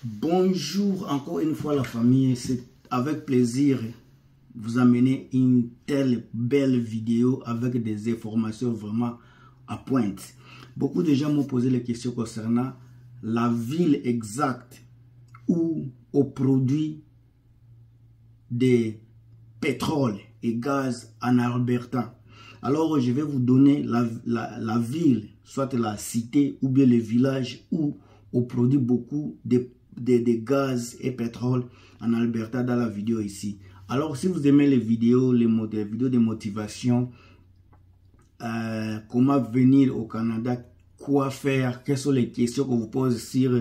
Bonjour encore une fois la famille, c'est avec plaisir vous amener une telle belle vidéo avec des informations vraiment à pointe. Beaucoup de gens m'ont posé les questions concernant la ville exacte où on produit des pétrole et gaz en Alberta. Alors je vais vous donner la ville, soit la cité ou bien le village où on produit beaucoup de gaz et pétrole en Alberta dans la vidéo ici. Alors si vous aimez les vidéos de motivation, comment venir au Canada, quoi faire, quelles sont les questions qu'on vous pose sur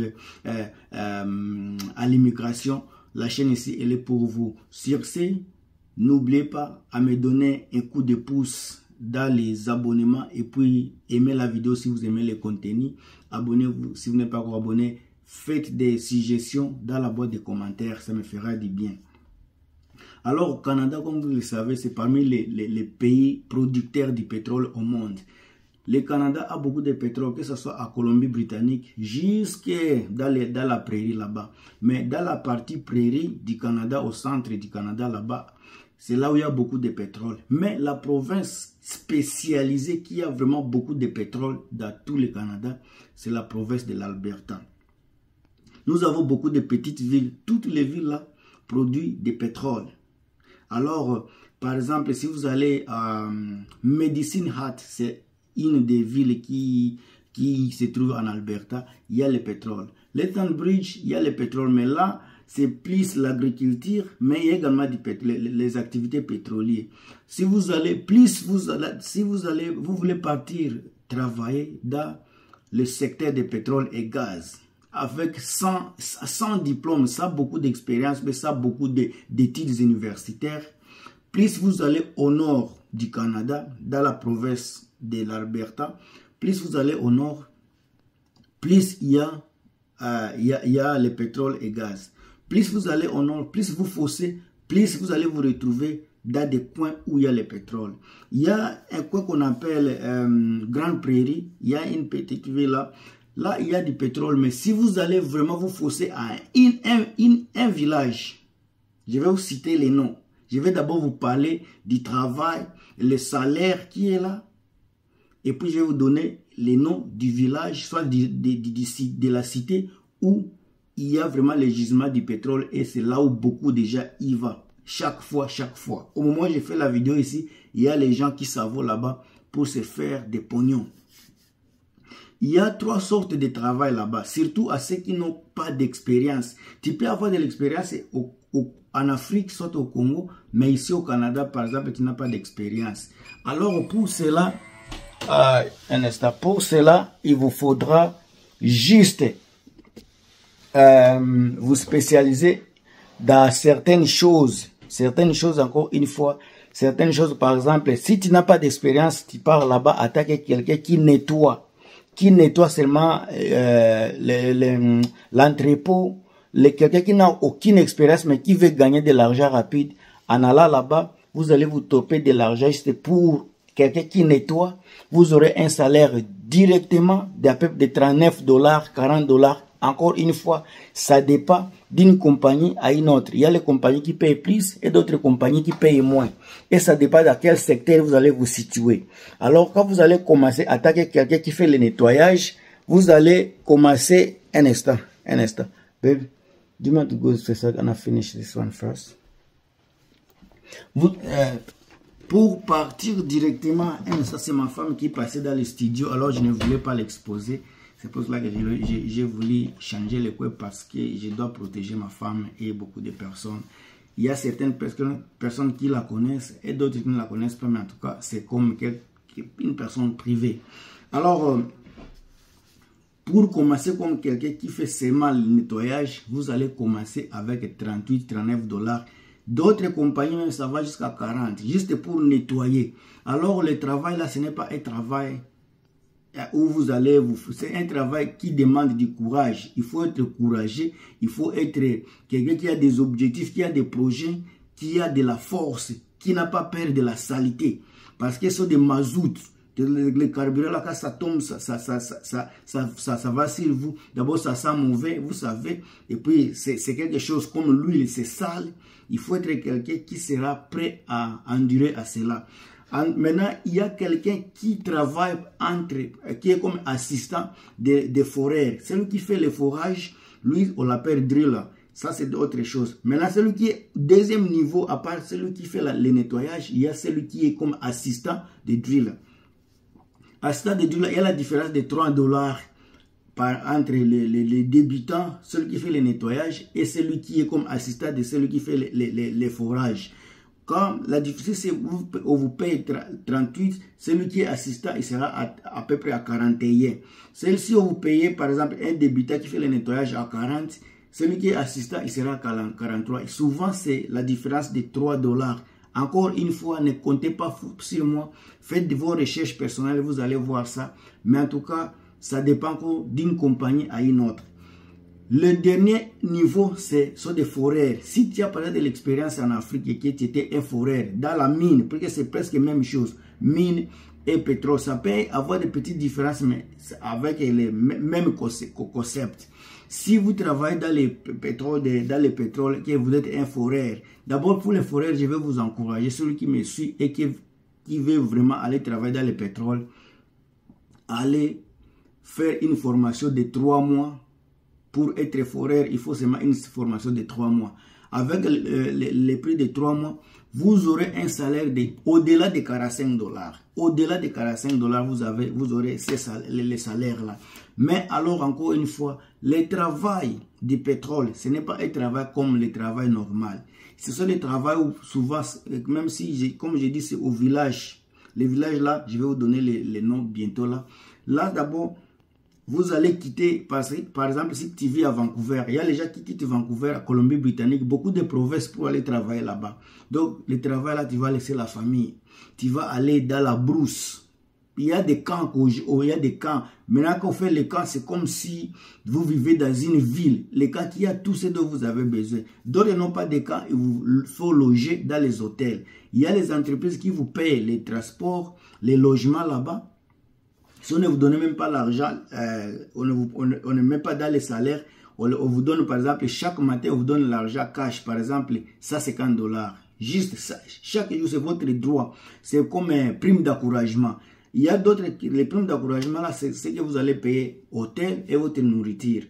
à l'immigration, la chaîne ici elle est pour vous. Sur ce, n'oubliez pas à me donner un coup de pouce dans les abonnements et puis aimez la vidéo si vous aimez le contenu. Abonnez-vous si vous n'êtes pas encore abonné. Faites des suggestions dans la boîte de commentaires, ça me fera du bien. Alors au Canada, comme vous le savez, c'est parmi les pays producteurs du pétrole au monde. Le Canada a beaucoup de pétrole, que ce soit à Colombie-Britannique, jusque dans la prairie là-bas. Mais dans la partie prairie du Canada, au centre du Canada là-bas, c'est là où il y a beaucoup de pétrole. Mais la province spécialisée qui a vraiment beaucoup de pétrole dans tout le Canada, c'est la province de l'Alberta. Nous avons beaucoup de petites villes. Toutes les villes là produisent du pétrole. Alors, par exemple, si vous allez à Medicine Hat, c'est une des villes qui se trouve en Alberta, il y a le pétrole. Lethbridge, il y a le pétrole, mais là, c'est plus l'agriculture, mais il y a également les activités pétrolières. Si vous allez, vous voulez partir travailler dans le secteur des pétrole et gaz, avec 100 diplômes, ça a beaucoup d'expérience, mais ça a beaucoup d'études universitaires. Plus vous allez au nord du Canada, dans la province de l'Alberta, plus vous allez au nord, plus il y a le pétrole et gaz. Plus vous allez au nord, plus vous foncez, plus vous allez vous retrouver dans des coins où il y a le pétrole. Il y a un coin qu'on appelle Grande Prairie, il y a une petite ville là. Là, il y a du pétrole, mais si vous allez vraiment vous forcer à un village, je vais vous citer les noms. Je vais d'abord vous parler du travail, le salaire qui est là. Et puis, je vais vous donner les noms du village, soit de la cité où il y a vraiment le gisement du pétrole. Et c'est là où beaucoup déjà y vont. Chaque fois. Au moment où j'ai fait la vidéo ici, il y a les gens qui s'en vont là-bas pour se faire des pognons. Il y a 3 sortes de travail là-bas, surtout à ceux qui n'ont pas d'expérience. Tu peux avoir de l'expérience en Afrique, soit au Congo, mais ici au Canada, par exemple, tu n'as pas d'expérience. Alors pour cela, il vous faudra juste vous spécialiser dans certaines choses. Certaines choses, encore une fois, certaines choses, par exemple, si tu n'as pas d'expérience, tu pars là-bas attaquer quelqu'un qui nettoie seulement l'entrepôt, quelqu'un qui n'a aucune expérience mais qui veut gagner de l'argent rapide. En allant là-bas, vous allez vous toper de l'argent juste pour quelqu'un qui nettoie. Vous aurez un salaire directement d'à peu près de $39, $40. Encore une fois, ça dépend d'une compagnie à une autre. Il y a les compagnies qui payent plus et d'autres compagnies qui payent moins. Et ça dépend dans quel secteur vous allez vous situer. Alors, quand vous allez commencer à attaquer quelqu'un qui fait le nettoyage, vous allez commencer un instant. Baby, do you want to go to the second and finish this one first? Pour partir directement, ça c'est ma femme qui passait dans le studio, alors je ne voulais pas l'exposer. C'est pour cela que j'ai voulu changer le coin parce que je dois protéger ma femme et beaucoup de personnes. Il y a certaines personnes qui la connaissent et d'autres qui ne la connaissent pas, mais en tout cas, c'est comme une personne privée. Alors, pour commencer comme quelqu'un qui fait seulement le nettoyage, vous allez commencer avec 38, $39. D'autres compagnies, ça va jusqu'à 40, juste pour nettoyer. Alors, le travail là, ce n'est pas un travail où vous allez c'est un travail qui demande du courage. Il faut être courageux, il faut être quelqu'un qui a des objectifs, qui a des projets, qui a de la force, qui n'a pas peur de la saleté. Parce que ce sont des mazoutes. Le carburant, là, quand ça tombe, ça va sur vous. D'abord, ça sent mauvais, vous savez. Et puis, c'est quelque chose comme l'huile, c'est sale. Il faut être quelqu'un qui sera prêt à endurer à cela. Maintenant, il y a quelqu'un qui travaille qui est comme assistant des foreurs. Celui qui fait le forage, lui, on l'appelle driller. Ça, c'est autre chose. Maintenant, celui qui est deuxième niveau, à part celui qui fait le nettoyage, il y a celui qui est comme assistant de driller. Assistant de driller, il y a la différence de $3 entre les débutants, celui qui fait le nettoyage, et celui qui est comme assistant de celui qui fait les forages. Quand la différence, c'est on vous paye 38, celui qui est assistant, il sera à peu près à 41. Celle-ci, on vous paye, par exemple, un débutant qui fait le nettoyage à 40, celui qui est assistant, il sera à 43. Et souvent, c'est la différence de $3. Encore une fois, ne comptez pas sur moi. Faites vos recherches personnelles, vous allez voir ça. Mais en tout cas, ça dépend d'une compagnie à une autre. Le dernier niveau, sont des foreurs. Si tu as parlé de l'expérience en Afrique et que tu étais un foreur dans la mine, parce que c'est presque la même chose, mine et pétrole, ça peut avoir des petites différences, mais avec les mêmes concepts. Si vous travaillez dans les pétroles, que vous êtes un foreur, d'abord pour les foreurs, je vais vous encourager, celui qui me suit et qui veut vraiment aller travailler dans les pétroles, allez faire une formation de 3 mois. Pour être foreur, il faut seulement une formation de 3 mois. Avec les prix de 3 mois, vous aurez un salaire au-delà de $45. Au-delà de $45, vous aurez les salaires là. Mais alors, encore une fois, le travail du pétrole, ce n'est pas un travail comme le travail normal. Ce sont des travails où souvent, même si, comme je dis, c'est au village. Les villages là, je vais vous donner les noms bientôt là. Là, d'abord, vous allez quitter, par exemple, si tu vis à Vancouver, il y a les gens qui quittent Vancouver à Colombie-Britannique, beaucoup de provinces pour aller travailler là-bas. Donc, le travail là, tu vas laisser la famille. Tu vas aller dans la brousse. Il y a des camps, Maintenant, quand on fait les camps, c'est comme si vous vivez dans une ville. Les camps, il y a tout ce dont vous avez besoin. D'autres n'ont pas de camps, il vous faut loger dans les hôtels. Il y a les entreprises qui vous payent les transports, les logements là-bas. Si on ne vous donne même pas l'argent, on ne met pas dans les salaires, on vous donne par exemple, chaque matin, on vous donne l'argent cash, par exemple, $50. Juste ça, chaque jour, c'est votre droit. C'est comme un prime d'encouragement. Il y a d'autres, les primes d'encouragement là, c'est ce que vous allez payer hôtel et votre nourriture.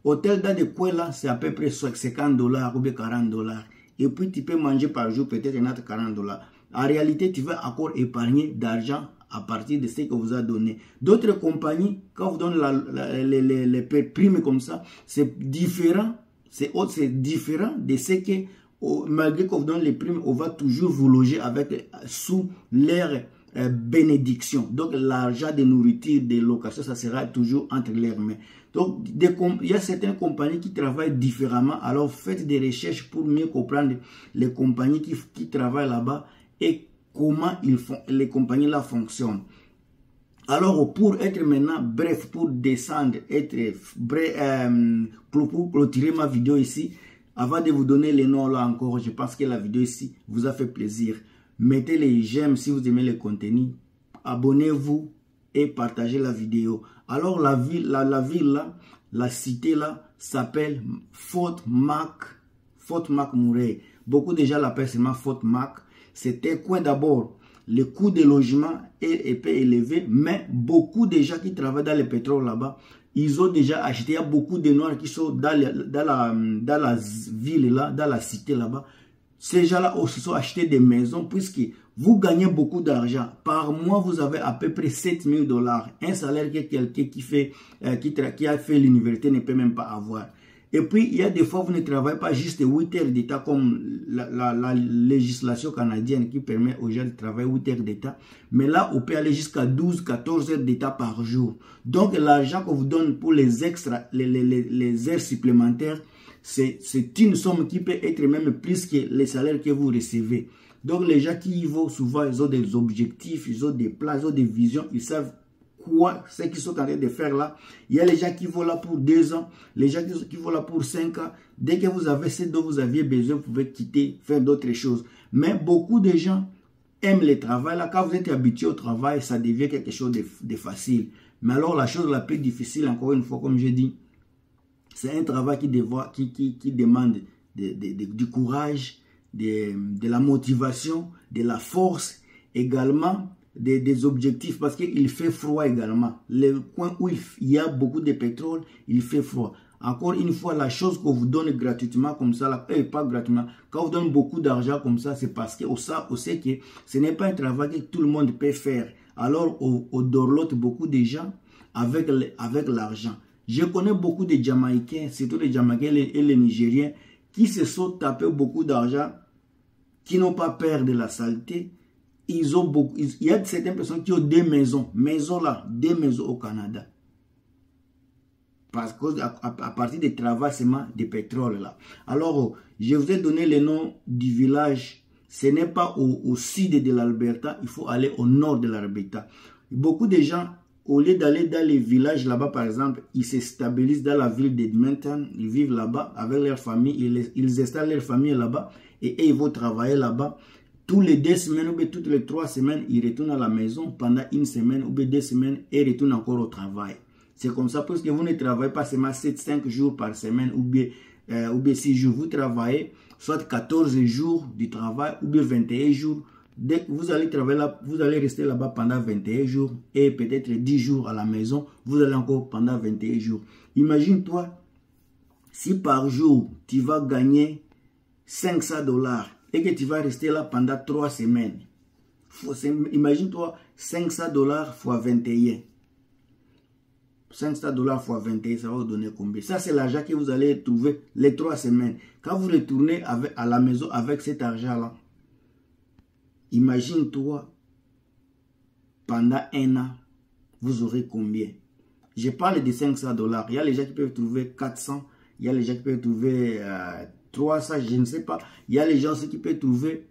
Hôtel dans des coins là, c'est à peu près $50 ou bien $40. Et puis tu peux manger par jour peut-être un autre $40. En réalité, tu vas encore épargner d'argent à partir de ce que vous a donné. D'autres compagnies, quand vous donnez les primes comme ça, c'est différent. C'est différent de ce que, malgré qu'on vous donne les primes, on va toujours vous loger sous leur bénédiction. Donc, l'argent de nourriture, de location, ça sera toujours entre leurs mains. Donc, il y a certaines compagnies qui travaillent différemment. Alors, faites des recherches pour mieux comprendre les compagnies qui travaillent là-bas et comment les compagnies là fonctionnent. Alors, pour être maintenant bref, pour descendre, pour clôturer ma vidéo ici, avant de vous donner les noms là encore, je pense que la vidéo ici vous a fait plaisir. Mettez les j'aime si vous aimez le contenu, abonnez-vous et partagez la vidéo. Alors, la ville là, la cité là, s'appelle Fort McMurray. Beaucoup déjà l'appellent seulement Fort Mac. C'est un coin d'abord. Le coût de logement est peu élevé, mais beaucoup de gens qui travaillent dans le pétrole là-bas, ils ont déjà acheté. Il y a beaucoup de Noirs qui sont dans la ville là, dans la cité là-bas. Ces gens-là aussi sont achetés des maisons puisque vous gagnez beaucoup d'argent. Par mois, vous avez à peu près $7000. Un salaire que quelqu'un qui a fait l'université ne peut même pas avoir. Et puis, il y a des fois, vous ne travaillez pas juste 8 heures d'état comme la législation canadienne qui permet aux gens de travailler 8 heures d'état. Mais là, on peut aller jusqu'à 12-14 heures d'état par jour. Donc, l'argent qu'on vous donne pour les extras, les heures supplémentaires, c'est une somme qui peut être même plus que les salaires que vous recevez. Donc, les gens qui y vont souvent, ils ont des objectifs, ils ont des plans, ils ont des visions, ils savent ce qu'ils sont en train de faire là. Il y a les gens qui vont là pour 2 ans, les gens qui vont là pour 5 ans. Dès que vous avez ce dont vous aviez besoin, vous pouvez quitter, faire d'autres choses. Mais beaucoup de gens aime le travail, là, quand vous êtes habitué au travail, ça devient quelque chose de facile. Mais alors, la chose la plus difficile, encore une fois, comme je dis, c'est un travail qui demande du courage, de la motivation, de la force, également des objectifs, parce qu'il fait froid également. Le coin où il y a beaucoup de pétrole, il fait froid. Encore une fois, la chose qu'on vous donne gratuitement comme ça, là, pas gratuitement, quand on vous donne beaucoup d'argent comme ça, c'est parce qu'on sait que ce n'est pas un travail que tout le monde peut faire. Alors, on dorlote beaucoup de gens avec l'argent. Je connais beaucoup de Jamaïcains, surtout les Jamaïcains et les Nigériens, qui se sont tapés beaucoup d'argent, qui n'ont pas peur de la saleté. Il y a certaines personnes qui ont des maisons au Canada. Parce qu'à partir du travail seulement de pétrole là. Alors, je vous ai donné le nom du village. Ce n'est pas au sud de l'Alberta, il faut aller au nord de l'Alberta. Beaucoup de gens, au lieu d'aller dans les villages là-bas, par exemple, ils se stabilisent dans la ville d'Edmonton, ils vivent là-bas avec leur famille, ils installent leur famille là-bas et ils vont travailler là-bas. Tous les 2 semaines ou bien toutes les 3 semaines, ils retournent à la maison pendant 1 semaine ou bien 2 semaines et retournent encore au travail. C'est comme ça parce que vous ne travaillez pas seulement 7-5 jours par semaine ou bien 6 jours. Vous travaillez soit 14 jours du travail ou bien 21 jours. Dès que vous allez travailler là, vous allez rester là-bas pendant 21 jours et peut-être 10 jours à la maison. Vous allez encore pendant 21 jours. Imagine-toi, si par jour, tu vas gagner $500 et que tu vas rester là pendant 3 semaines. Imagine-toi, $500 fois 21. $500 fois 21, ça va vous donner combien? Ça, c'est l'argent que vous allez trouver les 3 semaines. Quand vous retournez à la maison avec cet argent-là, imagine-toi, pendant 1 an, vous aurez combien? Je parle de $500. Il y a les gens qui peuvent trouver 400. Il y a les gens qui peuvent trouver 300, je ne sais pas. Il y a les gens aussi qui peuvent trouver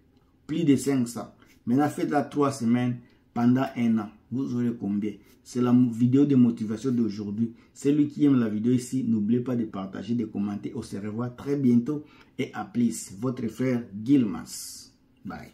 plus de 500. Maintenant, faites-la 3 semaines pendant 1 an. Vous aurez combien? C'est la vidéo de motivation d'aujourd'hui. Celui qui aime la vidéo ici, n'oubliez pas de partager, de commenter. On se revoit très bientôt et à plus. Votre frère Gilmas. Bye.